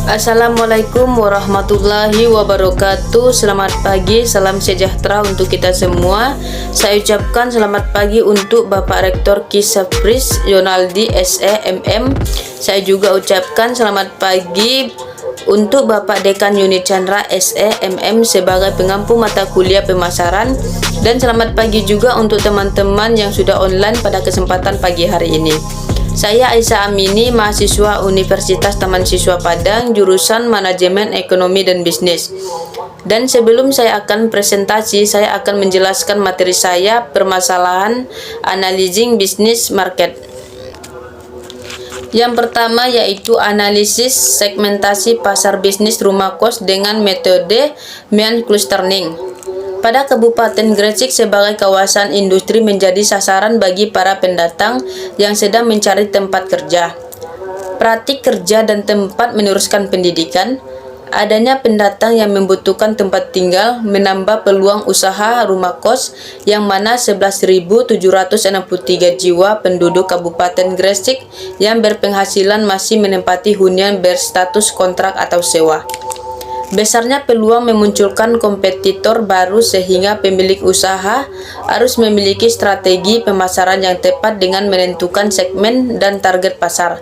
Assalamualaikum warahmatullahi wabarakatuh. Selamat pagi, salam sejahtera untuk kita semua. Saya ucapkan selamat pagi untuk Bapak Rektor Kisapris Yonaldi SEMM. Saya juga ucapkan selamat pagi untuk Bapak Dekan Yuni Chandra SEMM sebagai pengampu mata kuliah pemasaran. Dan selamat pagi juga untuk teman-teman yang sudah online pada kesempatan pagi hari ini. Saya Aisyah Amini, mahasiswa Universitas Taman Siswa Padang, jurusan Manajemen Ekonomi dan Bisnis. Dan sebelum saya akan presentasi, saya akan menjelaskan materi saya, permasalahan analyzing business market. Yang pertama yaitu analisis segmentasi pasar bisnis rumah kos dengan metode Mean Clustering. Pada Kabupaten Gresik sebagai kawasan industri menjadi sasaran bagi para pendatang yang sedang mencari tempat kerja, praktik kerja dan tempat meneruskan pendidikan. Adanya pendatang yang membutuhkan tempat tinggal menambah peluang usaha rumah kos yang mana 11.763 jiwa penduduk Kabupaten Gresik yang berpenghasilan masih menempati hunian berstatus kontrak atau sewa. Besarnya peluang memunculkan kompetitor baru sehingga pemilik usaha harus memiliki strategi pemasaran yang tepat dengan menentukan segmen dan target pasar.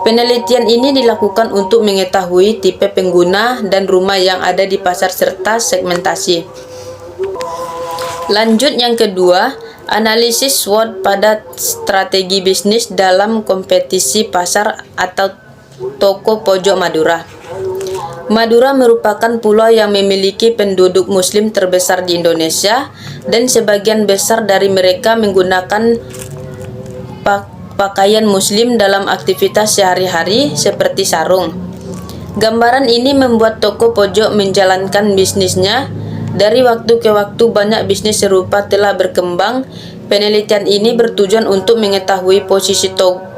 Penelitian ini dilakukan untuk mengetahui tipe pengguna dan rumah yang ada di pasar serta segmentasi. Lanjut yang kedua, analisis SWOT pada strategi bisnis dalam kompetisi pasar atau toko pojok Madura. Madura merupakan pulau yang memiliki penduduk muslim terbesar di Indonesia dan sebagian besar dari mereka menggunakan pakaian muslim dalam aktivitas sehari-hari seperti sarung. Gambaran ini membuat toko pojok menjalankan bisnisnya. Dari waktu ke waktu banyak bisnis serupa telah berkembang. Penelitian ini bertujuan untuk mengetahui posisi toko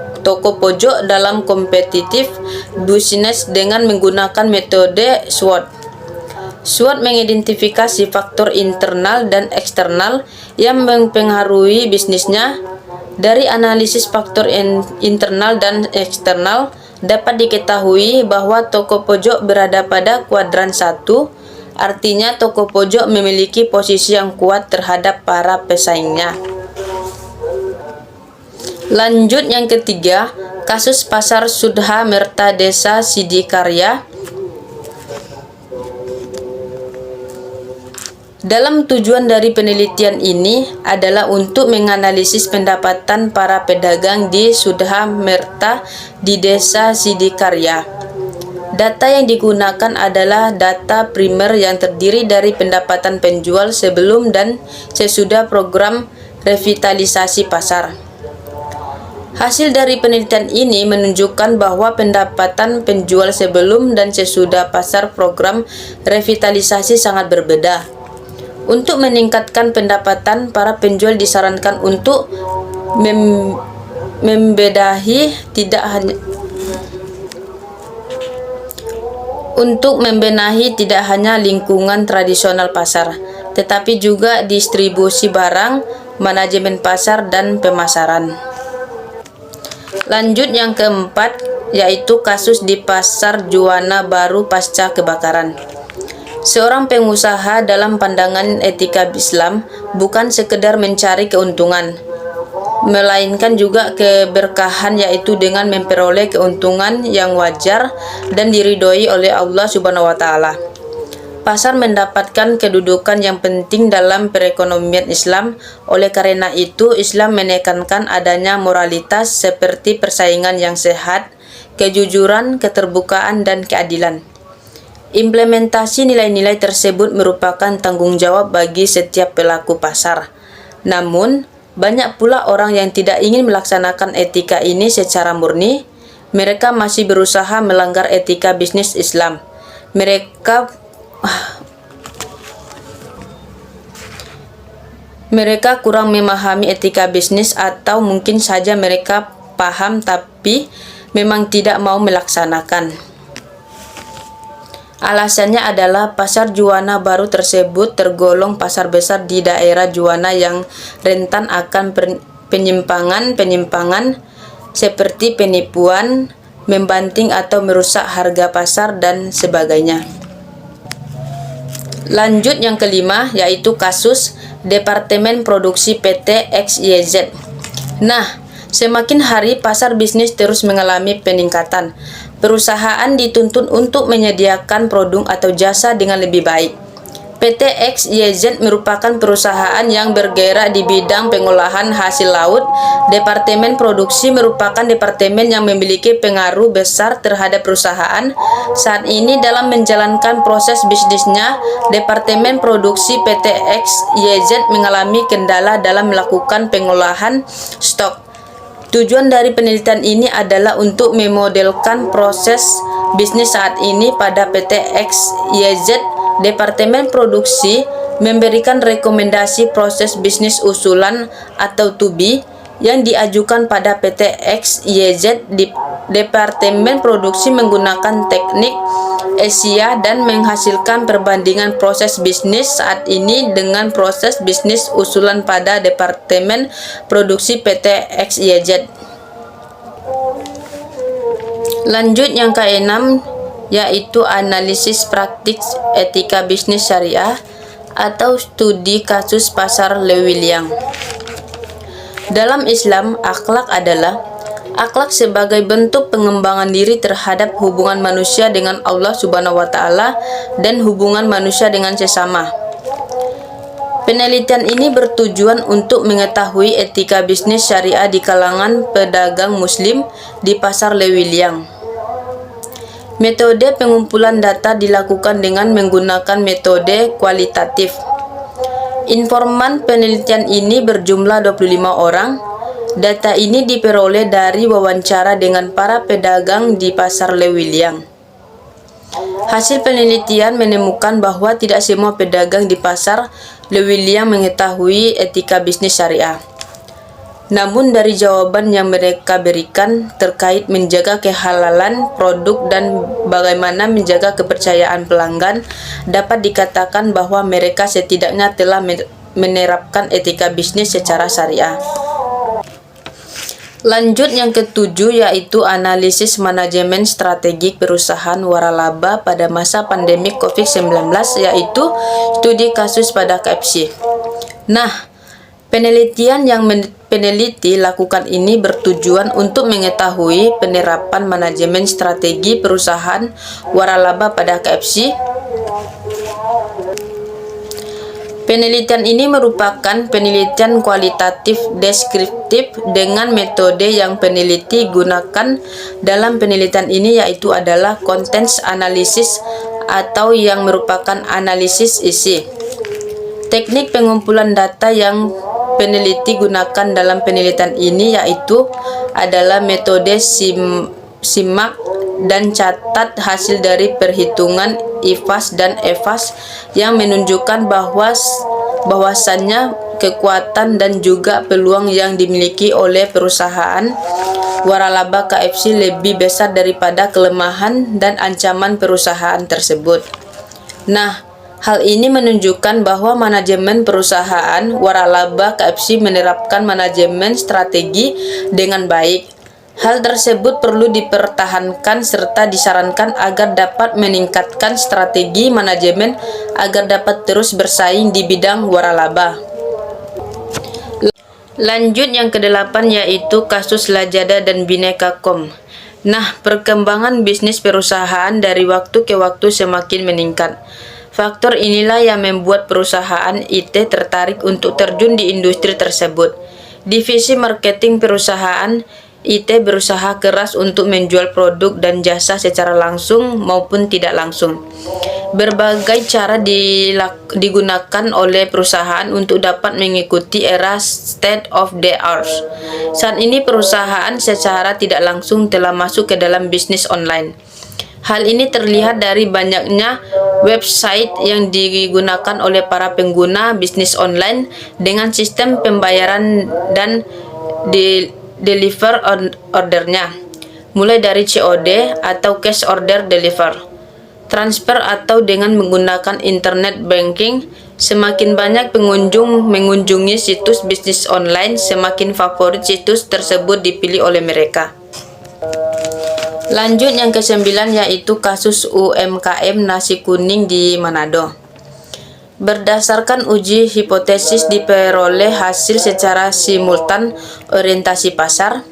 pojok dalam kompetitif bisnis dengan menggunakan metode SWOT. SWOT mengidentifikasi faktor internal dan eksternal yang mempengaruhi bisnisnya. Dari analisis faktor internal dan eksternal dapat diketahui bahwa toko pojok berada pada kuadran 1, artinya toko pojok memiliki posisi yang kuat terhadap para pesaingnya. Lanjut yang ketiga, kasus pasar Sudha Merta Desa Sidikarya. Dalam tujuan dari penelitian ini adalah untuk menganalisis pendapatan para pedagang di Sudha Merta di Desa Sidikarya. Data yang digunakan adalah data primer yang terdiri dari pendapatan penjual sebelum dan sesudah program revitalisasi pasar. Hasil dari penelitian ini menunjukkan bahwa pendapatan penjual sebelum dan sesudah pasar program revitalisasi sangat berbeda. Untuk meningkatkan pendapatan, para penjual disarankan untuk membenahi tidak hanya lingkungan tradisional pasar, tetapi juga distribusi barang, manajemen pasar, dan pemasaran. Lanjut yang keempat, yaitu kasus di Pasar Juwana Baru pasca kebakaran. Seorang pengusaha dalam pandangan etika Islam bukan sekedar mencari keuntungan, melainkan juga keberkahan, yaitu dengan memperoleh keuntungan yang wajar dan diridhoi oleh Allah Subhanahu wa Ta'ala. Pasar mendapatkan kedudukan yang penting dalam perekonomian Islam. Oleh karena itu, Islam menekankan adanya moralitas seperti persaingan yang sehat, kejujuran, keterbukaan, dan keadilan. Implementasi nilai-nilai tersebut merupakan tanggung jawab bagi setiap pelaku pasar. Namun, banyak pula orang yang tidak ingin melaksanakan etika ini secara murni. Mereka masih berusaha melanggar etika bisnis Islam. Mereka kurang memahami etika bisnis, atau mungkin saja mereka paham tapi memang tidak mau melaksanakan. Alasannya adalah pasar Juwana Baru tersebut tergolong pasar besar di daerah Juwana yang rentan akan penyimpangan seperti penipuan, membanting atau merusak harga pasar, dan sebagainya. Lanjut yang kelima, yaitu kasus Departemen Produksi PT XYZ. Nah, semakin hari pasar bisnis terus mengalami peningkatan. Perusahaan dituntut untuk menyediakan produk atau jasa dengan lebih baik. PT XYZ merupakan perusahaan yang bergerak di bidang pengolahan hasil laut. Departemen produksi merupakan departemen yang memiliki pengaruh besar terhadap perusahaan. Saat ini dalam menjalankan proses bisnisnya, Departemen produksi PT XYZ mengalami kendala dalam melakukan pengolahan stok. Tujuan dari penelitian ini adalah untuk memodelkan proses bisnis saat ini pada PT XYZ. Departemen produksi memberikan rekomendasi proses bisnis usulan atau to be yang diajukan pada PT XYZ. Departemen produksi menggunakan teknik Asia dan menghasilkan perbandingan proses bisnis saat ini dengan proses bisnis usulan pada Departemen produksi PT XYZ. Lanjut yang keenam, yaitu analisis praktik etika bisnis syariah atau studi kasus pasar Lewiliang. Dalam Islam, akhlak adalah akhlak sebagai bentuk pengembangan diri terhadap hubungan manusia dengan Allah Subhanahu wa Ta'ala dan hubungan manusia dengan sesama. Penelitian ini bertujuan untuk mengetahui etika bisnis syariah di kalangan pedagang muslim di pasar Lewiliang. Metode pengumpulan data dilakukan dengan menggunakan metode kualitatif. Informan penelitian ini berjumlah 25 orang. Data ini diperoleh dari wawancara dengan para pedagang di pasar Lewiliang. Hasil penelitian menemukan bahwa tidak semua pedagang di pasar Lewiliang mengetahui etika bisnis syariah. Namun dari jawaban yang mereka berikan terkait menjaga kehalalan produk dan bagaimana menjaga kepercayaan pelanggan, dapat dikatakan bahwa mereka setidaknya telah menerapkan etika bisnis secara syariah. Lanjut yang ketujuh, yaitu analisis manajemen strategik perusahaan waralaba pada masa pandemi COVID-19, yaitu studi kasus pada KFC. Nah, penelitian yang peneliti lakukan ini bertujuan untuk mengetahui penerapan manajemen strategi perusahaan waralaba pada KFC. Penelitian ini merupakan penelitian kualitatif deskriptif dengan metode yang peneliti gunakan dalam penelitian ini, yaitu adalah contents analysis atau yang merupakan analisis isi. Teknik pengumpulan data yang peneliti gunakan dalam penelitian ini yaitu adalah metode simak dan catat hasil dari perhitungan IFAS dan EFAS yang menunjukkan bahwasannya kekuatan dan juga peluang yang dimiliki oleh perusahaan waralaba KFC lebih besar daripada kelemahan dan ancaman perusahaan tersebut. Nah, hal ini menunjukkan bahwa manajemen perusahaan waralaba KFC menerapkan manajemen strategi dengan baik. Hal tersebut perlu dipertahankan serta disarankan agar dapat meningkatkan strategi manajemen agar dapat terus bersaing di bidang waralaba. Lanjut yang kedelapan, yaitu kasus Lazada dan Bineka.com. Nah, perkembangan bisnis perusahaan dari waktu ke waktu semakin meningkat. Faktor inilah yang membuat perusahaan IT tertarik untuk terjun di industri tersebut. Divisi marketing perusahaan IT berusaha keras untuk menjual produk dan jasa secara langsung maupun tidak langsung. Berbagai cara digunakan oleh perusahaan untuk dapat mengikuti era state of the art. Saat ini perusahaan secara tidak langsung telah masuk ke dalam bisnis online. Hal ini terlihat dari banyaknya website yang digunakan oleh para pengguna bisnis online dengan sistem pembayaran dan deliver ordernya, mulai dari COD atau cash order deliver, transfer atau dengan menggunakan internet banking. Semakin banyak pengunjung mengunjungi situs bisnis online, semakin favorit situs tersebut dipilih oleh mereka. Lanjut yang ke-9 yaitu kasus UMKM nasi kuning di Manado. Berdasarkan uji hipotesis diperoleh hasil secara simultan orientasi pasar.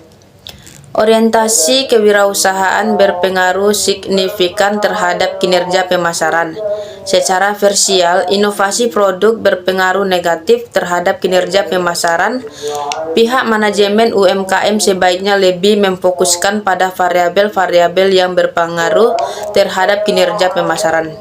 Orientasi kewirausahaan berpengaruh signifikan terhadap kinerja pemasaran. Secara versial, inovasi produk berpengaruh negatif terhadap kinerja pemasaran. Pihak manajemen UMKM sebaiknya lebih memfokuskan pada variabel-variabel yang berpengaruh terhadap kinerja pemasaran.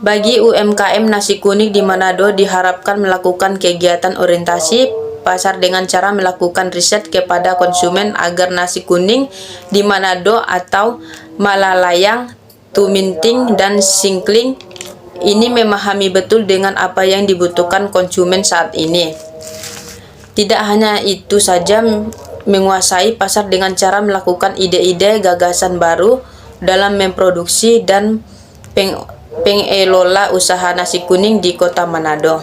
Bagi UMKM nasi kuning di Manado diharapkan melakukan kegiatan orientasi pasar dengan cara melakukan riset kepada konsumen agar nasi kuning di Manado atau Malalayang, Tuminting, dan Singkling ini memahami betul dengan apa yang dibutuhkan konsumen saat ini. Tidak hanya itu saja, menguasai pasar dengan cara melakukan ide-ide gagasan baru dalam memproduksi dan pengelola usaha nasi kuning di kota Manado.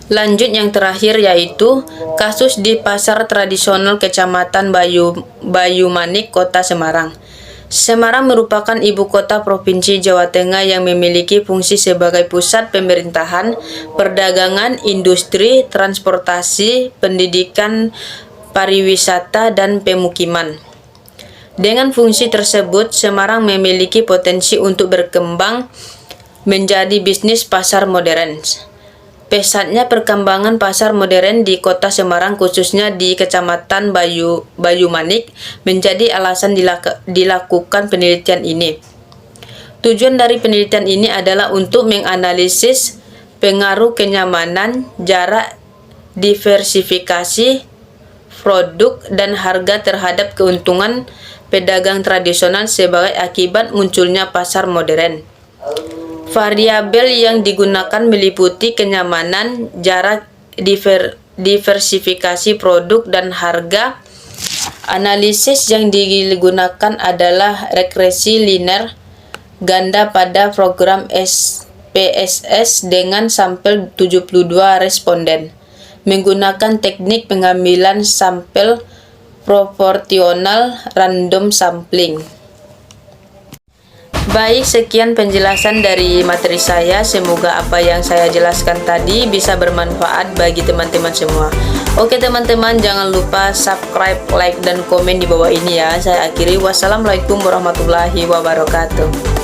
Lanjut yang terakhir yaitu kasus di pasar tradisional Kecamatan Bayumanik, Kota Semarang. Semarang merupakan ibu kota Provinsi Jawa Tengah yang memiliki fungsi sebagai pusat pemerintahan, perdagangan, industri, transportasi, pendidikan, pariwisata, dan pemukiman. Dengan fungsi tersebut, Semarang memiliki potensi untuk berkembang menjadi bisnis pasar modern. Pesatnya perkembangan pasar modern di kota Semarang khususnya di Kecamatan Bayumanik menjadi alasan dilakukan penelitian ini. Tujuan dari penelitian ini adalah untuk menganalisis pengaruh kenyamanan, jarak, diversifikasi produk, dan harga terhadap keuntungan pedagang tradisional sebagai akibat munculnya pasar modern. Variabel yang digunakan meliputi kenyamanan, jarak, diversifikasi produk, dan harga. Analisis yang digunakan adalah regresi linear ganda pada program SPSS dengan sampel 72 responden, menggunakan teknik pengambilan sampel proporsional random sampling. Baik, sekian penjelasan dari materi saya. Semoga apa yang saya jelaskan tadi bisa bermanfaat bagi teman-teman semua. Oke teman-teman, jangan lupa subscribe, like, dan komen di bawah ini ya. Saya akhiri. Wassalamualaikum warahmatullahi wabarakatuh.